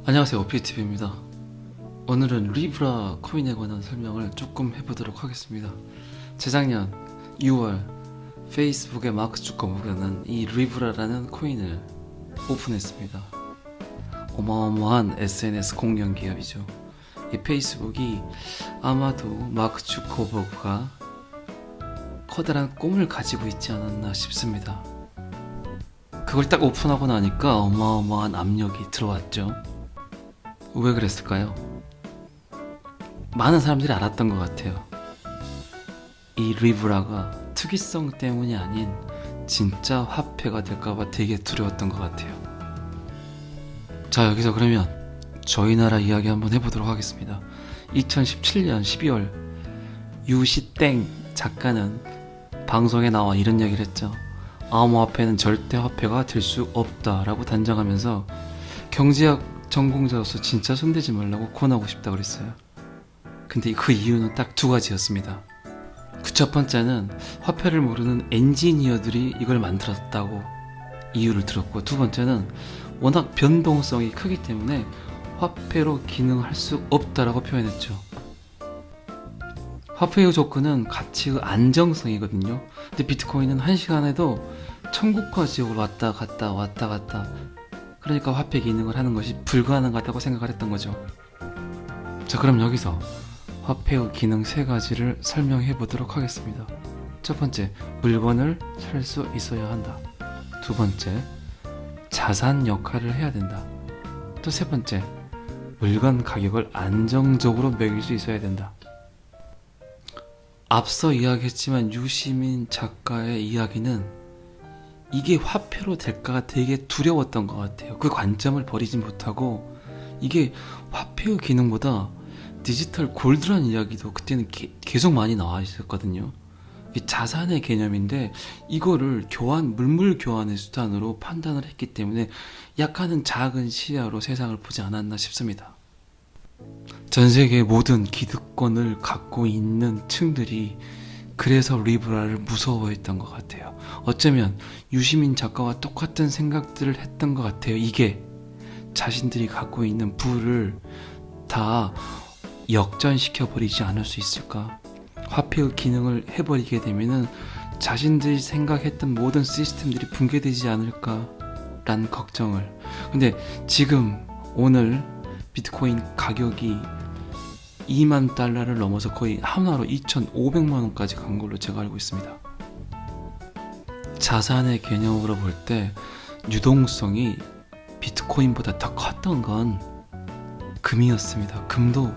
안녕하세요, 오피티비입니다. 오늘은 리브라 코인에 관한 설명을 조금 해보도록 하겠습니다. 재작년 6월 페이스북의 마크 주커버그는 이 리브라라는 코인을 오픈했습니다. 어마어마한 SNS 공룡 기업이죠. 이 페이스북이 아마도 마크 주커버그가 커다란 꿈을 가지고 있지 않았나 싶습니다. 그걸 딱 오픈하고 나니까 어마어마한 압력이 들어왔죠. 왜 그랬을까요? 많은 사람들이 알았던 것 같아요. 이 리브라가 특이성 때문이 아닌 진짜 화폐가 될까봐 되게 두려웠던 것 같아요. 자, 여기서 그러면 저희 나라 이야기 한번 해보도록 하겠습니다. 2017년 12월 유시땡 작가는 방송에 나와 이런 얘기를 했죠. 암호화폐는 절대 화폐가 될 수 없다라고 단정하면서 경제학 전공자로서 진짜 손대지 말라고 권하고 싶다 그랬어요. 근데 그 이유는 딱 두 가지였습니다. 그 첫 번째는 화폐를 모르는 엔지니어들이 이걸 만들었다고 이유를 들었고, 두 번째는 워낙 변동성이 크기 때문에 화폐로 기능할 수 없다라고 표현했죠. 화폐의 조건은 가치의 안정성이거든요. 근데 비트코인은 1시간에도 천국과 지옥을 왔다 갔다 그러니까 화폐 기능을 하는 것이 불가능하다고 생각을 했던 거죠. 자, 그럼 여기서 화폐의 기능 세 가지를 설명해 보도록 하겠습니다. 첫 번째, 물건을 살 수 있어야 한다. 두 번째, 자산 역할을 해야 된다. 또 세 번째, 물건 가격을 안정적으로 매길 수 있어야 된다. 앞서 이야기했지만 유시민 작가의 이야기는 이게 화폐로 될까가 되게 두려웠던 것 같아요. 그 관점을 버리지 못하고 이게 화폐의 기능보다 디지털 골드라는 이야기도 그때는 계속 많이 나와 있었거든요. 이 자산의 개념인데 이거를 물물 교환의 수단으로 판단을 했기 때문에 약간은 작은 시야로 세상을 보지 않았나 싶습니다. 전 세계의 모든 기득권을 갖고 있는 층들이 그래서 리브라를 무서워했던 것 같아요. 어쩌면 유시민 작가와 똑같은 생각들을 했던 것 같아요. 이게 자신들이 갖고 있는 부를 다 역전시켜버리지 않을 수 있을까? 화폐의 기능을 해버리게 되면은 자신들이 생각했던 모든 시스템들이 붕괴되지 않을까라는 걱정을. 근데 지금 오늘 비트코인 가격이 2만 달러를 넘어서 거의 하나로 2,500만 원까지 간 걸로 제가 알고 있습니다. 자산의 개념으로 볼 때 유동성이 비트코인보다 더 컸던 건 금이었습니다. 금도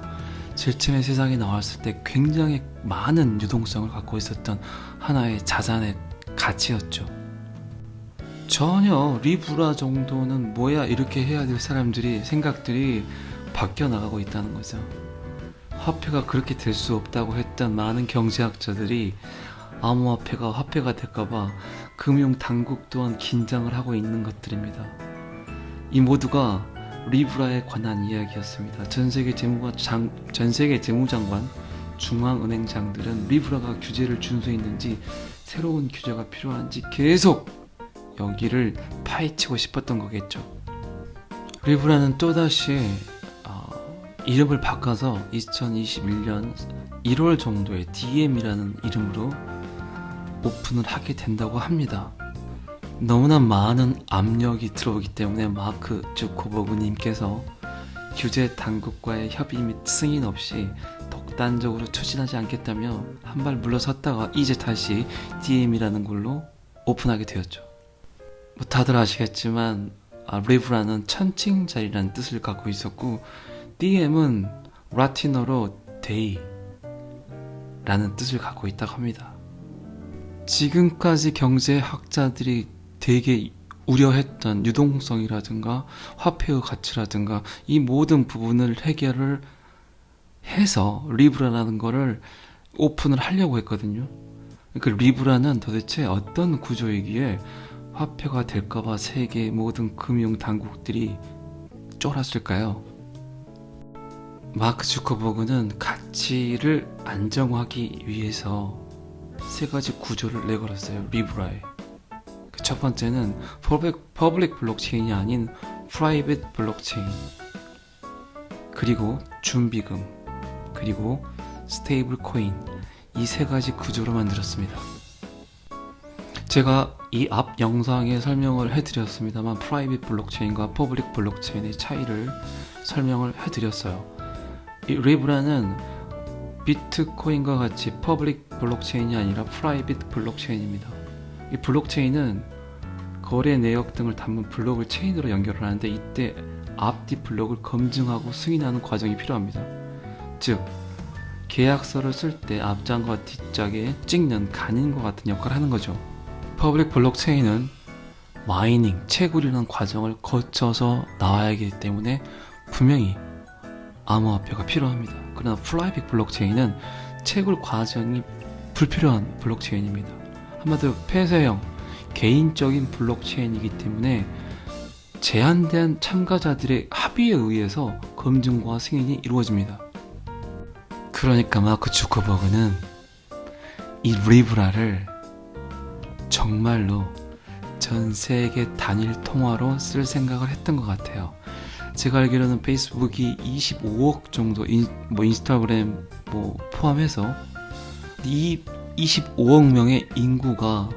제일 처음에 세상에 나왔을 때 굉장히 많은 유동성을 갖고 있었던 하나의 자산의 가치였죠. 전혀 리브라 정도는 뭐야 이렇게 해야 될 생각들이 바뀌어 나가고 있다는 거죠. 화폐가 그렇게 될 수 없다고 했던 많은 경제학자들이 암호화폐가 화폐가 될까봐 금융당국 또한 긴장을 하고 있는 것들입니다. 이 모두가 리브라에 관한 이야기였습니다. 전 세계 재무장관, 중앙은행장들은 리브라가 규제를 준수했는지 새로운 규제가 필요한지 계속 여기를 파헤치고 싶었던 거겠죠. 리브라는 또다시 이름을 바꿔서 2021년 1월 정도에 DM이라는 이름으로 오픈을 하게 된다고 합니다. 너무나 많은 압력이 들어오기 때문에 마크 주커버그님께서 규제 당국과의 협의 및 승인 없이 독단적으로 추진하지 않겠다며 한 발 물러섰다가 이제 다시 DM이라는 걸로 오픈하게 되었죠. 다들 아시겠지만 리브라는 천칭자리라는 뜻을 갖고 있었고 DM은 라틴어로 데이 라는 뜻을 갖고 있다고 합니다. 지금까지 경제학자들이 되게 우려했던 유동성이라든가 화폐의 가치라든가 이 모든 부분을 해결을 해서 리브라라는 거를 오픈을 하려고 했거든요. 그 리브라는 도대체 어떤 구조이기에 화폐가 될까봐 세계 모든 금융 당국들이 쫄았을까요? 마크 주커버그는 가치를 안정화하기 위해서 세 가지 구조를 내걸었어요. 리브라에. 첫 번째는 퍼블릭 블록체인이 아닌 프라이빗 블록체인, 그리고 준비금, 그리고 스테이블 코인, 이 세 가지 구조로 만들었습니다. 제가 이 앞 영상에 설명을 해드렸습니다만 프라이빗 블록체인과 퍼블릭 블록체인의 차이를 설명을 해드렸어요. 이 리브라는 비트코인과 같이 퍼블릭 블록체인이 아니라 프라이빗 블록체인입니다. 이 블록체인은 거래 내역 등을 담은 블록을 체인으로 연결을 하는데 이때 앞뒤 블록을 검증하고 승인하는 과정이 필요합니다. 즉 계약서를 쓸 때 앞장과 뒷장에 찍는 간인과 같은 역할을 하는 거죠. 퍼블릭 블록체인은 마이닝, 채굴이라는 과정을 거쳐서 나와야 하기 때문에 분명히 암호화폐가 필요합니다. 그러나 프라이빗 블록체인은 채굴 과정이 불필요한 블록체인입니다. 한마디로 폐쇄형, 개인적인 블록체인이기 때문에 제한된 참가자들의 합의에 의해서 검증과 승인이 이루어집니다. 그러니까 마크 주커버그는 이 리브라를 정말로 전 세계 단일 통화로 쓸 생각을 했던 것 같아요. 제가 알기로는 페이스북이 25억 정도, 인스타그램 포함해서 이 25억 명의 인구가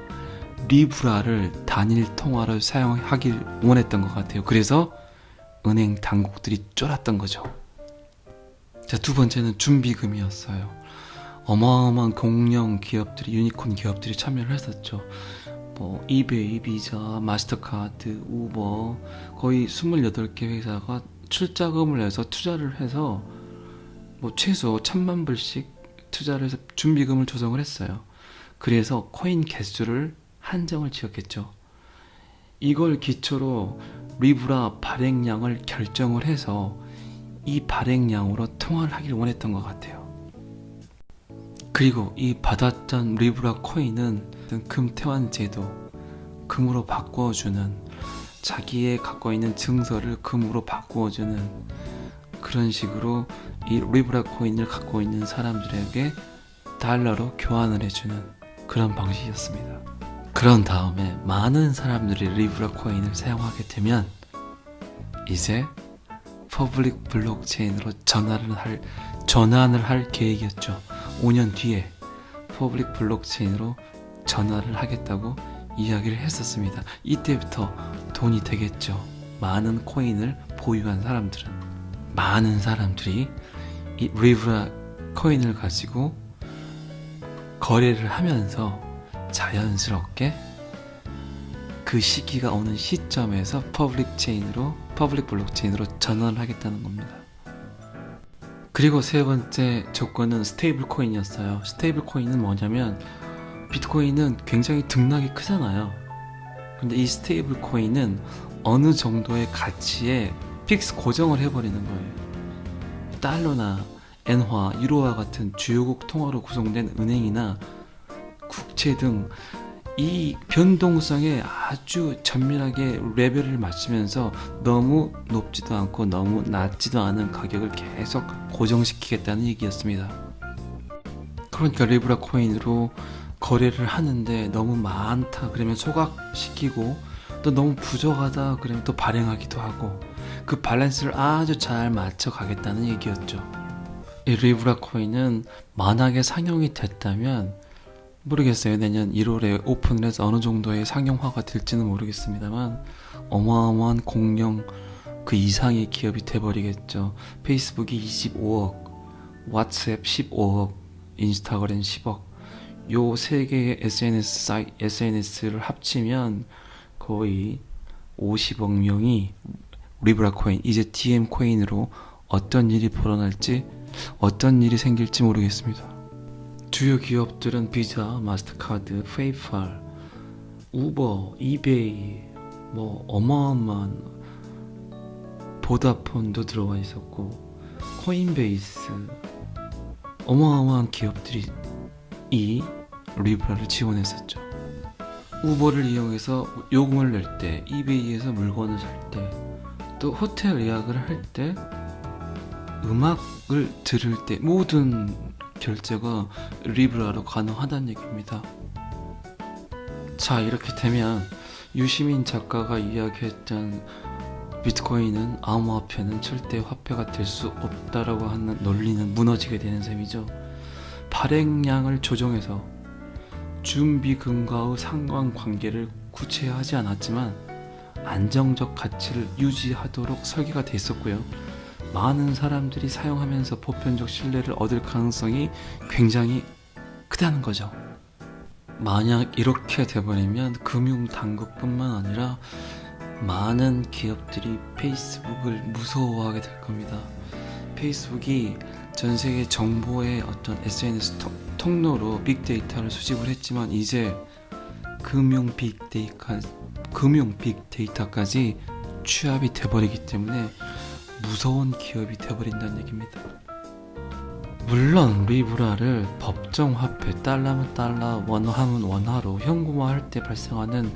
리브라를 단일 통화로 사용하길 원했던 것 같아요. 그래서 은행 당국들이 쫄았던 거죠. 자, 두 번째는 준비금이었어요. 어마어마한 공룡 기업들이, 유니콘 기업들이 참여를 했었죠. 이베이, 비자, 마스터카드, 우버, 거의 28개 회사가 출자금을 내서 투자를 해서 최소 1,000만 불씩 투자를 해서 준비금을 조성을 했어요. 그래서 코인 개수를 한정을 지었겠죠. 이걸 기초로 리브라 발행량을 결정을 해서 이 발행량으로 통화를 하길 원했던 것 같아요. 그리고 이 받았던 리브라 코인은 금태환 제도, 금으로 바꾸어주는, 자기의 갖고 있는 증서를 금으로 바꾸어주는 그런 식으로 이 리브라 코인을 갖고 있는 사람들에게 달러로 교환을 해주는 그런 방식이었습니다. 그런 다음에 많은 사람들이 리브라 코인을 사용하게 되면 이제 퍼블릭 블록체인으로 전환을 할 계획이었죠. 5년 뒤에 퍼블릭 블록체인으로 전환을 하겠다고 이야기를 했었습니다. 이때부터 돈이 되겠죠. 많은 코인을 보유한 사람들은, 많은 사람들이 이 리브라 코인을 가지고 거래를 하면서 자연스럽게 그 시기가 오는 시점에서 퍼블릭 블록체인으로 전환을 하겠다는 겁니다. 그리고 세 번째 조건은 스테이블 코인이었어요. 스테이블 코인은 뭐냐면, 비트코인은 굉장히 등락이 크잖아요. 근데 이 스테이블 코인은 어느 정도의 가치에 픽스 고정을 해버리는 거예요. 달러나 엔화, 유로와 같은 주요국 통화로 구성된 은행이나 국채 등 이 변동성에 아주 정밀하게 레벨을 맞추면서 너무 높지도 않고 너무 낮지도 않은 가격을 계속 고정시키겠다는 얘기였습니다. 그러니까 리브라 코인으로 거래를 하는데 너무 많다 그러면 소각시키고, 또 너무 부족하다 그러면 또 발행하기도 하고, 그 밸런스를 아주 잘 맞춰 가겠다는 얘기였죠. 이 리브라 코인은 만약에 상용이 됐다면, 모르겠어요. 내년 1월에 오픈을 해서 어느 정도의 상용화가 될지는 모르겠습니다만 어마어마한 공룡 그 이상의 기업이 돼버리겠죠. 페이스북이 25억, 왓츠앱 15억, 인스타그램 10억, 요 세 개의 SNS를 합치면 거의 50억 명이 리브라 코인, 이제 DM 코인으로 어떤 일이 벌어날지, 어떤 일이 생길지 모르겠습니다. 주요 기업들은 비자, 마스터카드, 페이팔, 우버, 이베이, 어마어마한 보다폰도 들어와 있었고, 코인베이스, 어마어마한 기업들이 이 리브라를 지원했었죠. 우버를 이용해서 요금을 낼 때, 이베이에서 물건을 살 때, 또 호텔 예약을 할 때, 음악을 들을 때 모든 결제가 리브라로 가능하다는 얘기입니다. 자, 이렇게 되면 유시민 작가가 이야기했던 비트코인은 암호화폐는 절대 화폐가 될 수 없다라고 하는 논리는 무너지게 되는 셈이죠. 발행량을 조정해서 준비금과의 상관관계를 구체화하지 않았지만 안정적 가치를 유지하도록 설계가 돼 있었고요. 많은 사람들이 사용하면서 보편적 신뢰를 얻을 가능성이 굉장히 크다는 거죠. 만약 이렇게 돼버리면 금융당국뿐만 아니라 많은 기업들이 페이스북을 무서워하게 될 겁니다. 페이스북이 전 세계 정보의 어떤 SNS 통로로 빅데이터를 수집을 했지만 이제 금융 빅데이터까지 취합이 돼버리기 때문에 무서운 기업이 돼버린다는 얘기입니다. 물론 리브라를 법정화폐 달러면 달러, 원화면 원화로 현금화할 때 발생하는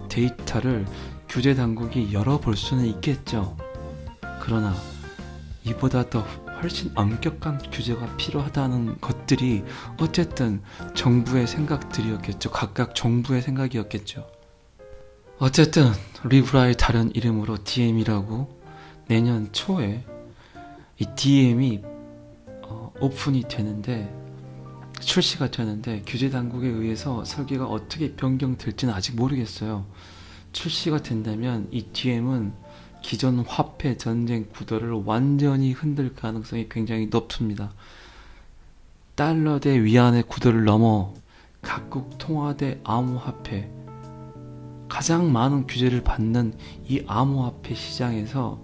데이터를 규제당국이 열어볼 수는 있겠죠. 그러나 이보다 더 훨씬 엄격한 규제가 필요하다는 것들이 어쨌든 정부의 생각들이었겠죠. 각각 정부의 생각이었겠죠. 어쨌든 리브라의 다른 이름으로 DM이라고 내년 초에 이 DM이 오픈이 되는데 출시가 되는데 규제당국에 의해서 설계가 어떻게 변경될지는 아직 모르겠어요. 출시가 된다면 이 DM은 기존 화폐 전쟁 구도를 완전히 흔들 가능성이 굉장히 높습니다. 달러 대 위안의 구도를 넘어 각국 통화 대 암호화폐, 가장 많은 규제를 받는 이 암호화폐 시장에서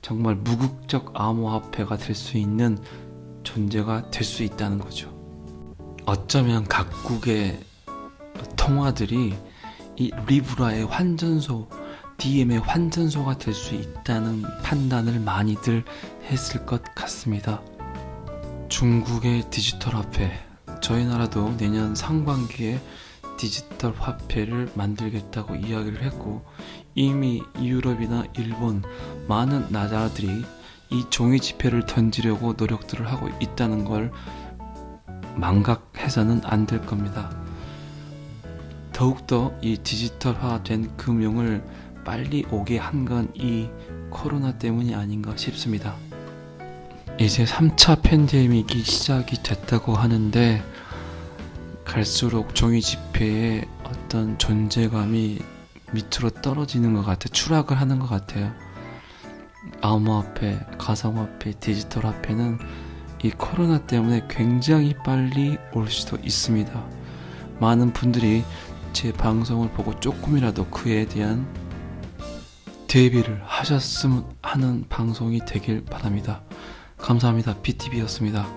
정말 무국적 암호화폐가 될 수 있는 존재가 될 수 있다는 거죠. 어쩌면 각국의 통화들이 이 리브라의 환전소, DM의 환전소가 될 수 있다는 판단을 많이들 했을 것 같습니다. 중국의 디지털 화폐, 저희 나라도 내년 상반기에 디지털 화폐를 만들겠다고 이야기를 했고 이미 유럽이나 일본 많은 나라들이 이 종이 지폐를 던지려고 노력들을 하고 있다는 걸 망각해서는 안 될 겁니다. 더욱더 이 디지털화된 금융을 빨리 오게 한 건 이 코로나 때문이 아닌가 싶습니다. 이제 3차 팬데믹이 시작이 됐다고 하는데 갈수록 종이 지폐의 어떤 존재감이 밑으로 떨어지는 것 같아요. 추락을 하는 것 같아요. 암호화폐, 가상화폐, 디지털 화폐는 이 코로나 때문에 굉장히 빨리 올 수도 있습니다. 많은 분들이 제 방송을 보고 조금이라도 그에 대한 대비를 하셨으면 하는 방송이 되길 바랍니다. 감사합니다. BTV였습니다.